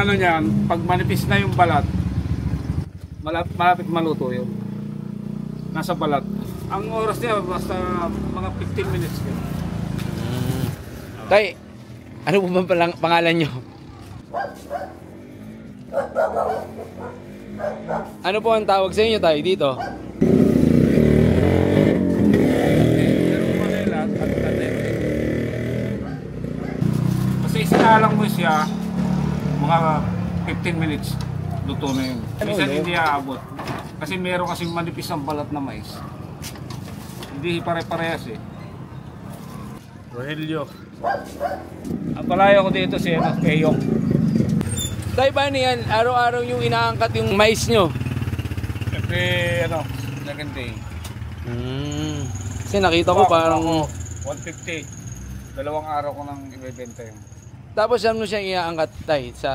ano niyan, pag manipis na yung balat, malapit maluto yun. Nasa balat. Ang oras niya basta mga 15 minutes yun. Tay, ano po ba pangalan nyo? Ano po ang tawag sa inyo tayo dito? Kasi isinalang mo siya mga 15 minutes luto na yun. Minsan hindi aabot. Kasi meron kasing manipis ang balat na mais. Hindi pare-parehas eh. Rogelio. Ang palayo ko dito si Eyong. Tay, paano yan? Araw-araw yung inaangkat yung mais nyo? Every second day. Kasi nakita ko parang 150. Dalawang araw ko nang ibebenta yun. Tapos saan mo siyang iaangkat, Tay? Sa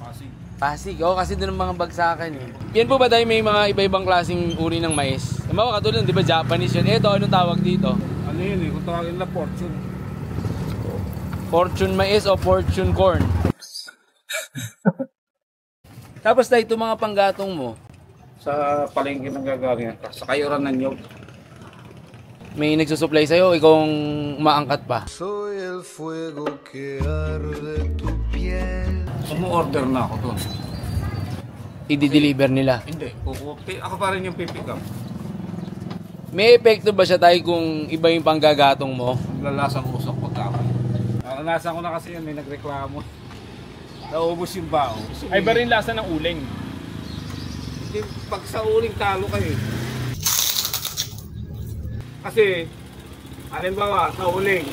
Pasig. Pasig, kasi doon ang mga bagsakan eh. Yan po ba tayo may mga iba-ibang klaseng uri ng mais? Halimbawa katulad, di ba Japanese yun? Ito, anong tawag dito? Ano yun eh, kung tawagin na fortune. Fortune mais o fortune corn? Tapos tayo, itong mga panggatong mo? Sa palengke ng gagawin, sa kayuran ng nyog. May nagsusupply sa'yo, ikaw ang umaangkat pa? Soy el fuego que arde tu piel. Sumu-order na ako doon. I-deliver nila? Hindi, ako pa rin yung pipick up. May epekto ba siya tayo kung iba yung panggagatong mo? Naglalasang usok pagka ako. Naranasan ko na kasi yun, may nagreklamo. Naubos yung bao. Ay ba rin lasa ng uling? Hindi, pag sa uling talo kayo. Kasi, halimbawa, sa uling,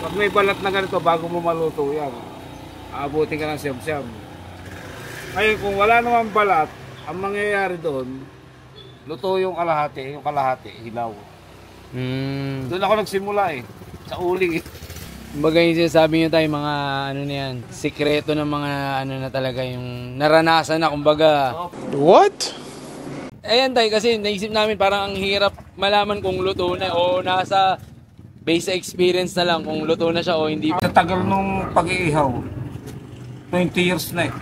pag may balat na ganito, bago mo maluto yan, aabutin ka ng siyam-siyam. Ngayon, kung wala naman balat, ang mangyayari doon, luto yung kalahati, hilaw. Doon ako nagsimula eh, sa uling eh. Kumbaga yung sinasabi nyo tayo, mga ano na yan, sikreto ng mga ano na talaga yung naranasan na, kumbaga. What? Ayan tayo, kasi naisip namin parang ang hirap malaman kung luto na o nasa base experience na lang kung luto na siya o hindi. Sa tagal nung pag-iihaw, 20 years na eh.